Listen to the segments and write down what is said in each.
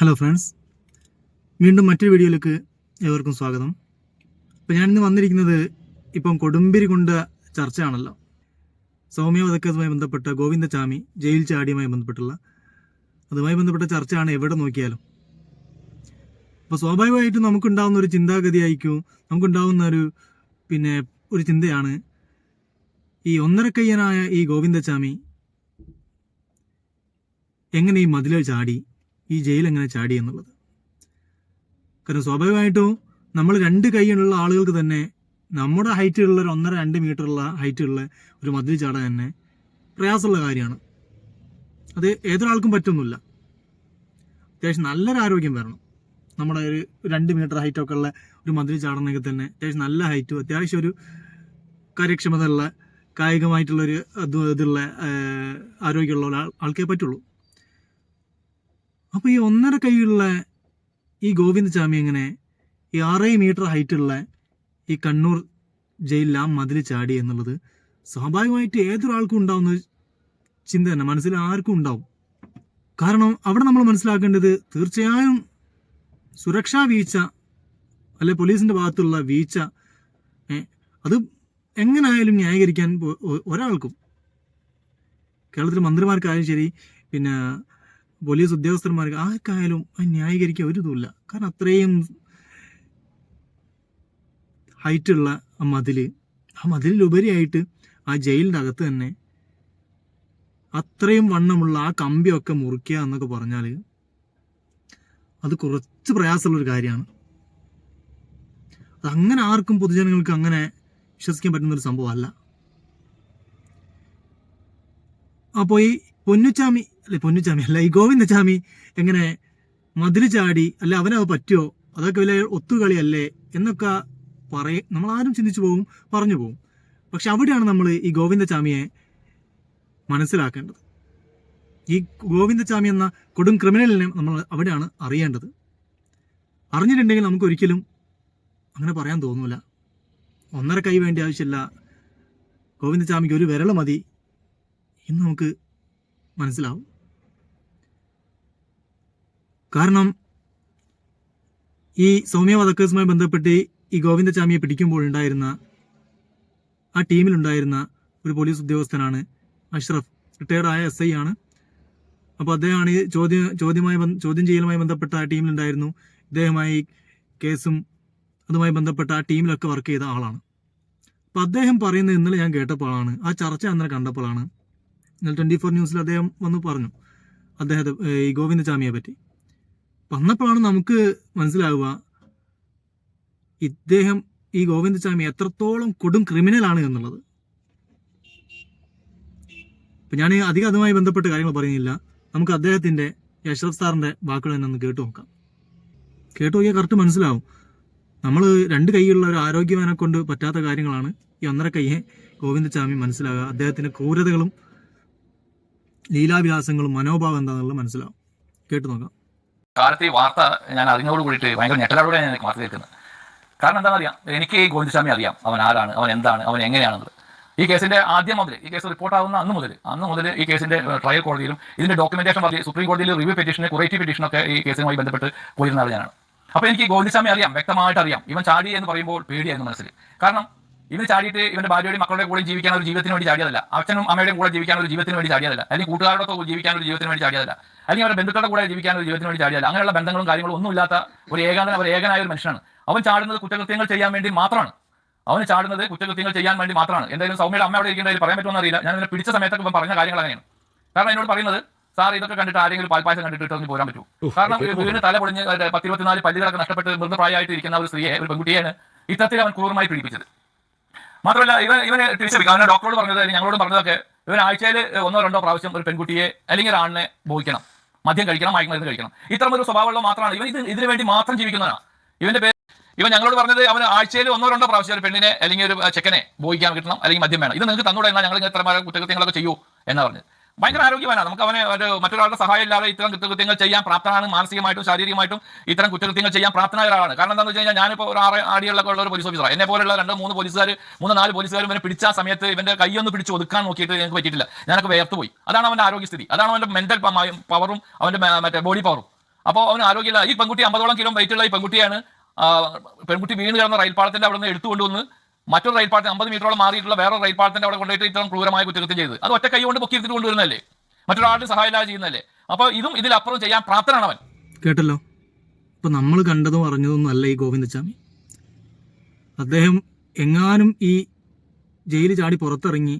Hello friends, വീണ്ടും മറ്റൊരു വീഡിയോയിലേക്ക് ഏവർക്കും സ്വാഗതം. അപ്പോൾ ഞാനിന്ന് വന്നിരിക്കുന്നത് ഇപ്പം കൊടുമ്പിരി കൊണ്ട ചർച്ചയാണല്ലോ. സൗമ്യ വധക്കേസുമായി ബന്ധപ്പെട്ട ഗോവിന്ദചാമി ജയിൽ ചാടിയുമായി അതുമായി ബന്ധപ്പെട്ട ചർച്ചയാണ് എവിടെ നോക്കിയാലും. അപ്പോൾ സ്വാഭാവികമായിട്ടും നമുക്കുണ്ടാകുന്ന ഒരു ചിന്താഗതിയായിരിക്കും, നമുക്കുണ്ടാകുന്ന ഒരു ചിന്തയാണ് ഈ ഒന്നരക്കയ്യനായ ഈ ഗോവിന്ദചാമി എങ്ങനെ ഈ മതിലിൽ ചാടി, ഈ ജയിൽ എങ്ങനെ ചാടി എന്നുള്ളത്. കാരണം സ്വാഭാവികമായിട്ടും നമ്മൾ 2 കൈയുള്ള ആളുകൾക്ക് തന്നെ നമ്മുടെ ഹൈറ്റുള്ള ഒരു 1.5-2 മീറ്ററുള്ള ഹൈറ്റുള്ള ഒരു മതിൽ ചാടാൻ തന്നെ പ്രയാസമുള്ള കാര്യമാണ്. അത് ഏതൊരാൾക്കും പറ്റൊന്നുമില്ല. അത്യാവശ്യം നല്ലൊരു ആരോഗ്യം വരണം. നമ്മുടെ ഒരു 2 മീറ്റർ ഹൈറ്റൊക്കെ ഉള്ള ഒരു മതിൽ ചാടണമെങ്കിൽ തന്നെ അത്യാവശ്യം നല്ല ഹൈറ്റും അത്യാവശ്യം ഒരു കാര്യക്ഷമത ഉള്ള കായികമായിട്ടുള്ളൊരു ഇതുള്ള ആരോഗ്യമുള്ള ആൾക്കേ പറ്റുള്ളൂ. അപ്പോൾ ഈ 1.5 കൈയുള്ള ഈ ഗോവിന്ദചാമി എങ്ങനെ ഈ 6 മീറ്റർ ഹൈറ്റുള്ള ഈ കണ്ണൂർ ജയിലിൽ ആ മതിൽ ചാടി എന്നുള്ളത് സ്വാഭാവികമായിട്ട് ഏതൊരാൾക്കും ഉണ്ടാവുന്ന ചിന്ത തന്നെ, മനസ്സിൽ ആർക്കും ഉണ്ടാവും. കാരണം അവിടെ നമ്മൾ മനസ്സിലാക്കേണ്ടത് തീർച്ചയായും സുരക്ഷാ വീഴ്ച അല്ലെ പോലീസിൻ്റെ ഭാഗത്തുള്ള വീഴ്ച അത് എങ്ങനെയായാലും ന്യായീകരിക്കാൻ ഒരാൾക്കും, കേരളത്തിലെ മന്ത്രിമാർക്കായാലും ശരി, പിന്നെ പോലീസ് ഉദ്യോഗസ്ഥന്മാർക്ക് ആർക്കായാലും അത് ന്യായീകരിക്കാൻ ഒരു ഇതുമില്ല. കാരണം അത്രയും ഹൈറ്റുള്ള ആ മതിലിലുപരിയായിട്ട് ആ ജയിലിൻ്റെ അകത്ത് തന്നെ അത്രയും വണ്ണമുള്ള ആ കമ്പിയൊക്കെ മുറിക്കുക എന്നൊക്കെ പറഞ്ഞാൽ അത് കുറച്ച് പ്രയാസമുള്ളൊരു കാര്യമാണ്. അതങ്ങനെ ആർക്കും പൊതുജനങ്ങൾക്ക് അങ്ങനെ വിശ്വസിക്കാൻ പറ്റുന്നൊരു സംഭവമല്ല. അപ്പോൾ ഈ പൊന്നുച്ചാമി അല്ല ഈ ഗോവിന്ദചാമി എങ്ങനെ മതിൽ ചാടി, അല്ലെ അവനത് പറ്റുമോ, അതൊക്കെ വലിയ ഒത്തുകളിയല്ലേ എന്നൊക്കെ നമ്മളാരും ചിന്തിച്ചു പോകും, പറഞ്ഞു പോകും. പക്ഷെ അവിടെയാണ് നമ്മൾ ഈ ഗോവിന്ദചാമിയെ മനസ്സിലാക്കേണ്ടത്. ഈ ഗോവിന്ദചാമി എന്ന കൊടും ക്രിമിനലിനെ നമ്മൾ അവിടെയാണ് അറിയേണ്ടത്. അറിഞ്ഞിട്ടുണ്ടെങ്കിൽ നമുക്കൊരിക്കലും അങ്ങനെ പറയാൻ തോന്നൂല. 1.5 കൈ വേണ്ടി ആവശ്യമില്ല, ഗോവിന്ദചാമിക്ക് ഒരു വിരൽ മതി എന്ന് നമുക്ക് മനസ്സിലാവും. കാരണം ഈ സൗമ്യ വധക്കേസുമായി ബന്ധപ്പെട്ട് ഈ ഗോവിന്ദചാമിയെ പിടിക്കുമ്പോൾ ഉണ്ടായിരുന്ന ആ ടീമിലുണ്ടായിരുന്ന ഒരു പോലീസ് ഉദ്യോഗസ്ഥനാണ് അഷ്റഫ്, റിട്ടയർഡ് ആയ SI ആണ്. അപ്പോൾ അദ്ദേഹമാണ് ഈ ചോദ്യം ചെയ്യലുമായി ബന്ധപ്പെട്ട ആ ടീമിലുണ്ടായിരുന്നു. ഇദ്ദേഹമായി കേസും അതുമായി ബന്ധപ്പെട്ട ആ ടീമിലൊക്കെ വർക്ക് ചെയ്ത ആളാണ്. അപ്പോൾ അദ്ദേഹം പറയുന്നത് ഇന്നലെ ഞാൻ കേട്ടപ്പോഴാണ്, ആ ചർച്ച അന്നേരം കണ്ടപ്പോഴാണ്, ഇന്നലെ 24 ന്യൂസിൽ അദ്ദേഹം വന്ന് പറഞ്ഞു ഈ ഗോവിന്ദചാമിയെ പറ്റി. വന്നപ്പോഴാണ് നമുക്ക് മനസ്സിലാവുക ഈ ഗോവിന്ദചാമി എത്രത്തോളം കൊടും ക്രിമിനലാണ് എന്നുള്ളത്. ഇപ്പം ഞാൻ അധികം അതുമായി ബന്ധപ്പെട്ട കാര്യങ്ങൾ പറയുന്നില്ല. നമുക്ക് അദ്ദേഹത്തിൻ്റെ അഷ്റഫ് സാറിൻ്റെ വാക്കുകൾ തന്നെ ഒന്ന് കേട്ടു നോക്കാം. കേട്ടു നോക്കിയാൽ കറക്റ്റ് മനസ്സിലാവും. നമ്മൾ 2 കൈയുള്ള ഒരു ആരോഗ്യവാനെ കൊണ്ട് പറ്റാത്ത കാര്യങ്ങളാണ് ഈ 1.5 കൈയെ ഗോവിന്ദചാമി മനസ്സിലാവുക. അദ്ദേഹത്തിൻ്റെ ക്രൂരതകളും ലീലാവിലാസങ്ങളും മനോഭാവം എന്താണെന്നുള്ളത് മനസ്സിലാവും. കേട്ടു നോക്കാം. കാലത്ത് ഈ വാർത്ത ഞാൻ അറിഞ്ഞോട് കൂടിയിട്ട് ഭയങ്കര ഞെട്ടലോടെ ഞാൻ വാർത്ത കേൾക്കുന്നത്. കാരണം എന്താണെന്ന് അറിയാം, എനിക്ക് ഈ ഗോവിന്ദചാമി അറിയാം. അവൻ ആരാണ്, അവൻ എന്താണ്, അവൻ എങ്ങനെയാണെന്നത്. ഈ കേസിന്റെ ആദ്യം മുതൽ, ഈ കേസ് റിപ്പോർട്ടാവുന്ന അന്ന് മുതൽ ഈ കേസിന്റെ ട്രയൽ കോടതിയിലും ഇതിന്റെ ഡോക്യുമെന്റേഷൻ സുപ്രീം കോടതിയിൽ റിവ്യൂ പെറ്റീഷന് കുറേറ്റീവ് പെറ്റീഷനൊക്കെ ഈ കേസുമായി ബന്ധപ്പെട്ട് പോയിരുന്ന ആൾ ഞാനാണ്. അപ്പോൾ എനിക്ക് ഗോവിന്ദചാമി അറിയാം, വ്യക്തമായിട്ട് അറിയാം. ഇവൻ ചാടി എന്ന് പറയുമ്പോൾ പേടിയായിരുന്നു മനസ്സിൽ. കാരണം ഇവൻ ചാടിയിട്ട് ഇവന്റെ ഭാര്യയുടെയും മക്കളുടെ കൂടെ ജീവിക്കാൻ ഒരു ജീവിതത്തിന് വേണ്ടി ചാടിയതല്ല, അച്ഛനും അമ്മയുടെയും കൂടെ ജീവിക്കാൻ ഒരു ജീവിതത്തിന് വേണ്ടി ചാടിയതല്ല, അല്ലെങ്കിൽ കൂട്ടുകാരുടെ ജീവിക്കാൻ ഒരു ജീവിതത്തിന് വേണ്ടി ചാടിയതല്ല, അല്ലെങ്കിൽ അവരുടെ ബന്ധുക്കളുടെ കൂടെ ജീവിക്കാൻ ഒരു ജീവിതത്തിന് വേണ്ടി ചാടിയതല്ല. അങ്ങനെയുള്ള ബന്ധങ്ങളും കാര്യങ്ങളും ഒന്നും ഇല്ലാത്ത ഒരു ഏകനായ ഒരു മനുഷ്യനാണ്. അവൻ ചാടുന്നത് കുറ്റകൃത്യങ്ങൾ ചെയ്യാൻ വേണ്ടി മാത്രമാണ്. എന്തായാലും സൗമ്യയുടെ അമ്മ അവിടെ ഇരിക്കേണ്ടതിൽ പറയാൻ പറ്റുമെന്ന് അറിയില്ല. ഞാൻ ഇതിനെ പിടിച്ച സമയത്തൊക്കെ ഇപ്പം പറഞ്ഞ കാര്യങ്ങൾ അങ്ങനെയാണ്. കാരണം എന്നോട് പറയുന്നത്, സാർ ഇതൊക്കെ കണ്ടിട്ട് ആരെങ്കിലും പാൽപ്പായസം കണ്ടിട്ട് ഇട്ടൊന്നും പോരാൻ പറ്റൂ. കാരണം വീടിന് തല പൊളിഞ്ഞ് 10-24 പല്ലുകളൊക്കെ നഷ്ടപ്പെട്ട് മൃതപ്രായമായിട്ട് ഇരിക്കുന്ന ഒരു സ്ത്രീയെ, ഒരു പെൺകുട്ടിയാണ് ഇത്തരത്തിൽ അവൻ ക്രൂരമായി പീഡിപ്പിച്ചത്. മാത്രമല്ല ഇവന് തിരിച്ചറിയിക്കും. അവനെ ഡോക്ടറോട് പറഞ്ഞത്, ഞങ്ങളോട് പറഞ്ഞതൊക്കെ, ഇവൻ ആഴ്ചയിൽ 1-2 പ്രാവശ്യം ഒരു പെൺകുട്ടിയെ അല്ലെങ്കിൽ ഒരു ആണിനെ ബോധിക്കണം, മദ്യം കഴിക്കണം, മയക്കുമരുന്ന് കഴിക്കണം. ഇത്തരം ഒരു സ്വഭാവമുള്ള മാത്രമാണ് ഇവൻ. ഇതിനു വേണ്ടി മാത്രം ജീവിക്കുന്നതാണ്. ഇവൻ ഞങ്ങളോട് പറഞ്ഞത്, അവന് ആഴ്ചയിൽ 1-2 പ്രാവശ്യം ഒരു പെണ്ണിനെ അല്ലെങ്കിൽ ഒരു ചെക്കനെ ബോധിക്കാൻ കിട്ടണം, അല്ലെങ്കിൽ മദ്യം വേണം. ഇത് നിങ്ങൾക്ക് തന്നൂടെ എന്നാൽ ഞങ്ങൾ ഇത്ര കുറ്റകൃത്യങ്ങളൊക്കെ ചെയ്യൂ എന്നാണ് പറഞ്ഞത്. ഭയങ്കര ആരോഗ്യവാനാണ്. നമുക്ക് അവനെ മറ്റൊരാളുടെ സഹായം ഇല്ലാതെ ഇത്തരം കുറ്റകൃത്യങ്ങൾ ചെയ്യാൻ പ്രാപ്തനാണ്. മാനസികമായിട്ടും ശാരീരികമായിട്ടും ഇത്തരം കുറ്റകൃത്യങ്ങൾ ചെയ്യാൻ പ്രാപ്തനായ ഒരാളാണ്. കാരണം എന്താണെന്ന് വെച്ച് കഴിഞ്ഞാൽ, ഞാനിപ്പോൾ ഒരു 6 അടിയുള്ള ഒരു പോലീസ് ഓഫീസർ, എന്നെ പോലുള്ള 2-3 പോലീസുകാരും ഇവനെ പിടിച്ച സമയത്ത് ഇവന്റെ കൈയൊന്ന് പിടിച്ച് ഒതുക്കാൻ നോക്കിയിട്ട് എനിക്ക് പറ്റിയിട്ടില്ല. ഞാനൊക്കെ വേർത്ത് പോയി. അതാണ് അവന്റെ ആരോഗ്യസ്ഥിതി, അതാണ് അവന്റെ മെന്റൽ പവറും അവന്റെ മറ്റേ ബോഡി പവറും. അപ്പോൾ അവന് ആരോഗ്യമില്ല. ഈ പെൺകുട്ടി 50ഓളം കിലോ വെയിറ്റുള്ള ഈ പെൺകുട്ടിയാണ് പെൺകുട്ടി വീണ് കിടന്ന റെയിൽപാളത്തിന്റെ അവിടെ നിന്ന് എടുത്തുകൊണ്ടുവന്ന് മറ്റൊരു റെയിൽപാളത്തിന് 50 മീറ്ററോളം മാറിയിട്ടുള്ള വേറെ റെയിൽപാളത്തിന്റെ അവിടെ കൊണ്ടുപോയിട്ട് ഇത്തരം ക്രൂരമായ കുറ്റകൃത്യം ചെയ്ത് അത് ഒറ്റ കൈ കൊണ്ട് പൊക്കി എടുത്തിട്ട് കൊണ്ടുവരുന്നല്ലേ, മറ്റൊരാളുടെ സഹായമില്ലാതെ ചെയ്യുന്നല്ലേ. അപ്പോൾ ഇതും ഇതിലപ്പുറം ചെയ്യാൻ പ്രാപ്തനാണ് അവൻ. കേട്ടല്ലോ. ഇപ്പൊ നമ്മൾ കണ്ടതും അറിഞ്ഞതൊന്നും അല്ല ഈ ഗോവിന്ദച്ചാമി. അദ്ദേഹം എങ്ങാനും ഈ ജയിലിൽ ചാടി പുറത്തിറങ്ങി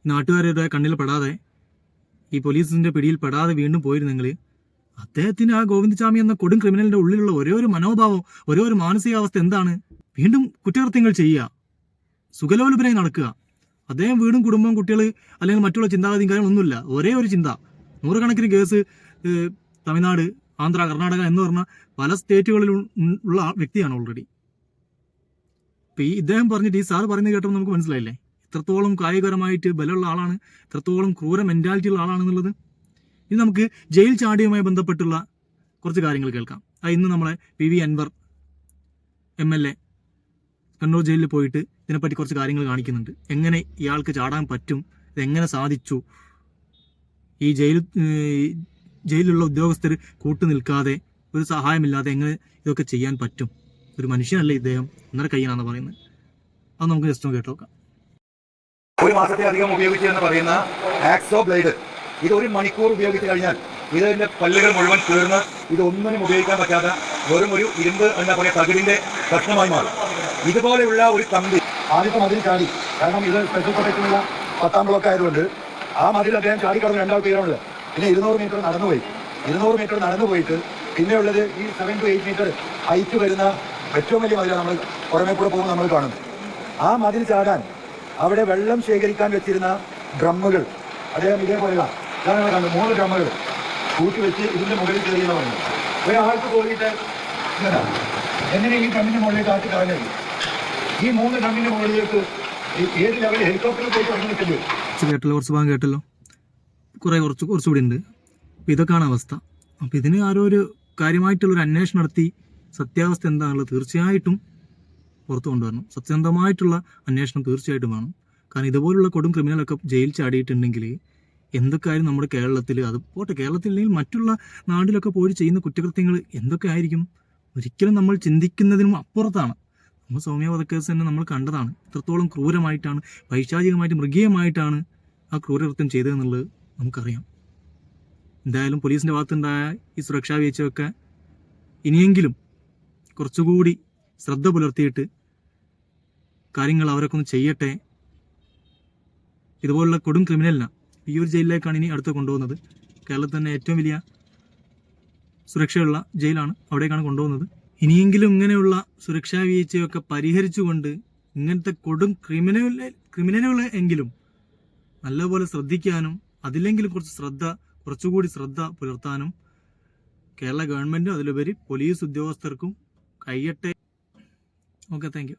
നാട്ടുകാരുടെ കണ്ണിൽ പെടാതെ ഈ പോലീസിന്റെ പിടിയിൽ പെടാതെ വീണ്ടും പോയിരുന്നെങ്കിൽ അദ്ദേഹത്തിന് ആ ഗോവിന്ദച്ചാമി എന്ന കൊടും ക്രിമിനലിന്റെ ഉള്ളിലുള്ള ഒരേ ഒരു മനോഭാവം, ഒരേ ഒരു മാനസികാവസ്ഥ എന്താണ്? വീണ്ടും കുറ്റകൃത്യങ്ങൾ ചെയ്യുക, സുഖലോലുപനായി നടക്കുക. അദ്ദേഹം വീടും കുടുംബം, കുട്ടികൾ അല്ലെങ്കിൽ മറ്റുള്ള ചിന്താഗതിയും കാര്യങ്ങളൊന്നുമില്ല. ഒരേ ഒരു ചിന്ത. നൂറുകണക്കിന് കേസ് തമിഴ്നാട്, ആന്ധ്ര, കർണാടക എന്ന് പറഞ്ഞ പല സ്റ്റേറ്റുകളിലും ഉള്ള വ്യക്തിയാണ് ഓൾറെഡി. ഇപ്പം ഇദ്ദേഹം പറഞ്ഞിട്ട് ഈ സാർ പറയുന്നത് കേട്ടപ്പോൾ നമുക്ക് മനസ്സിലായില്ലേ എത്രത്തോളം കായികപരമായിട്ട് ബലമുള്ള ആളാണ്, എത്രത്തോളം ക്രൂര മെന്റാലിറ്റി ഉള്ള ആളാണെന്നുള്ളത്. ഇനി നമുക്ക് ജയിൽ ചാടിയുമായി ബന്ധപ്പെട്ടുള്ള കുറച്ച് കാര്യങ്ങൾ കേൾക്കാം. ഇന്ന് നമ്മളെ PV അൻവർ MLA കണ്ണൂർ ജയിലിൽ പോയിട്ട് ഇതിനെപ്പറ്റി കുറച്ച് കാര്യങ്ങൾ കാണിക്കുന്നുണ്ട്. എങ്ങനെ ഇയാൾക്ക് ചാടാൻ പറ്റും, ഇതെങ്ങനെ സാധിച്ചു, ഈ ജയിലിലുള്ള ഉദ്യോഗസ്ഥർ കൂട്ടുനിൽക്കാതെ ഒരു സഹായമില്ലാതെ എങ്ങനെ ഇതൊക്കെ ചെയ്യാൻ പറ്റും? ഒരു മനുഷ്യനല്ലേ ഇദ്ദേഹം, ഒന്നര കയ്യനാണെന്ന് പറയുന്നത്. അത് നമുക്ക് ജസ്റ്റ് ഒന്ന് കേട്ടോക്കാം. ഒരു മാസത്തിലധികം ഉപയോഗിച്ചു എന്ന് പറയുന്ന ആക്സോ ബ്ലേഡ്, ഇത് 1 മണിക്കൂർ ഉപയോഗിച്ച് കഴിഞ്ഞാൽ ഇതിന്റെ പല്ലുകൾ മുഴുവൻ തീർന്ന് ഇതൊന്നിനും ഉപയോഗിക്കാൻ പറ്റാത്ത വെറും ഒരു ഇരുമ്പ് എന്താ പറയുക തകിടിന്റെ കഷ്ണമായി മാറും. ഇതുപോലെയുള്ള ഒരു കമ്പി ആദ്യത്തെ മതിൽ ചാടി, കാരണം ഇത് സ്പെഷ്യൽ പ്രൊട്ടക്ഷനുള്ള 10ാം ബ്ലോക്ക് ആയതുകൊണ്ട് ആ മതിൽ അദ്ദേഹം ചാടിക്കടന്ന് 2 ആൾ തീരുന്നത്. പിന്നെ 200 മീറ്റർ നടന്നുപോയി. 200 മീറ്റർ നടന്നു പോയിട്ട് പിന്നെയുള്ളത് ഈ 7 to 8 മീറ്റർ ഹൈറ്റ് വരുന്ന ഏറ്റവും വലിയ മതിലാണ് നമ്മൾ പുറമേ കൂടെ പോകുമ്പോൾ നമ്മൾ കാണുന്നത്. ആ മതിൽ ചാടാൻ അവിടെ വെള്ളം ശേഖരിക്കാൻ വെച്ചിരുന്ന ഡ്രമ്മുകൾ അദ്ദേഹം ഇതേപോലെയുള്ള ഇതാണ് കണ്ടത്, 3 ഡ്രമ്മുകൾ കൂട്ടി വെച്ച് ഇതിന്റെ മുകളിൽ കയറിയെന്ന് പറഞ്ഞു. ഒരാൾക്ക് പോയിട്ട് എങ്ങനെ ഈ ഡ്രമ്മിന്റെ മുകളിലേക്ക് ആക്കി കളഞ്ഞത്? ഈ 3 ഡ്രമ്മിന്റെ മുകളിലേക്ക് ഏത് ലെവലിൽ ഹെലികോപ്റ്ററിൽ പോയിട്ട് ഇറങ്ങിയിട്ടില്ല. കേട്ടല്ലോ, കുറച്ച് ഭാഗം കേട്ടല്ലോ, കുറച്ചുകൂടി ഉണ്ട്. അപ്പം ഇതൊക്കെയാണ് അവസ്ഥ. അപ്പം ഇതിന് ആരോ ഒരു കാര്യമായിട്ടുള്ളൊരു അന്വേഷണം നടത്തി സത്യാവസ്ഥ എന്താണുള്ളത് തീർച്ചയായിട്ടും പുറത്തു കൊണ്ടുവരണം. സത്യസന്ധമായിട്ടുള്ള അന്വേഷണം തീർച്ചയായിട്ടും വേണം. കാരണം ഇതുപോലുള്ള കൊടും ക്രിമിനലൊക്കെ ജയിൽ ചാടിയിട്ടുണ്ടെങ്കിൽ എന്തൊക്കെയായാലും നമ്മുടെ കേരളത്തിൽ, അത് പോട്ടെ കേരളത്തില്ലെങ്കിൽ മറ്റുള്ള നാട്ടിലൊക്കെ പോയി ചെയ്യുന്ന കുറ്റകൃത്യങ്ങൾ എന്തൊക്കെ ആയിരിക്കും ഒരിക്കലും നമ്മൾ ചിന്തിക്കുന്നതിനും അപ്പുറത്താണ്. നമ്മൾ സൗമ്യ വധക്കേസ് തന്നെ നമ്മൾ കണ്ടതാണ്. എത്രത്തോളം ക്രൂരമായിട്ടാണ്, പൈശാചികമായിട്ട്, മൃഗീയമായിട്ടാണ് ആ ക്രൂരകൃത്യം ചെയ്തതെന്നുള്ളത് നമുക്കറിയാം. എന്തായാലും പോലീസിൻ്റെ ഭാഗത്തുണ്ടായ ഈ സുരക്ഷാ വീഴ്ചയൊക്കെ ഇനിയെങ്കിലും കുറച്ചുകൂടി ശ്രദ്ധ പുലർത്തിയിട്ട് കാര്യങ്ങൾ അവരൊക്കെ ഒന്ന് ചെയ്യട്ടെ. ഇതുപോലുള്ള കൊടും ക്രിമിനലിനെ ഈ ഒരു ജയിലിലേക്കാണ് ഇനി അടുത്ത് കൊണ്ടുപോകുന്നത്. കേരളത്തിൽ തന്നെ ഏറ്റവും വലിയ സുരക്ഷയുള്ള ജയിലാണ്, അവിടേക്കാണ് കൊണ്ടുപോകുന്നത്. ഇനിയെങ്കിലും ഇങ്ങനെയുള്ള സുരക്ഷാ വീഴ്ചയൊക്കെ പരിഹരിച്ചുകൊണ്ട് ഇങ്ങനത്തെ കൊടും ക്രിമിനലുകളെ എങ്കിലും നല്ലപോലെ ശ്രദ്ധിക്കാനും അതിലെങ്കിലും കുറച്ചുകൂടി ശ്രദ്ധ പുലർത്താനും കേരള ഗവൺമെൻറ്റും അതിലുപരി പോലീസ് ഉദ്യോഗസ്ഥർക്കും കഴിയട്ടെ. Okay, thank you.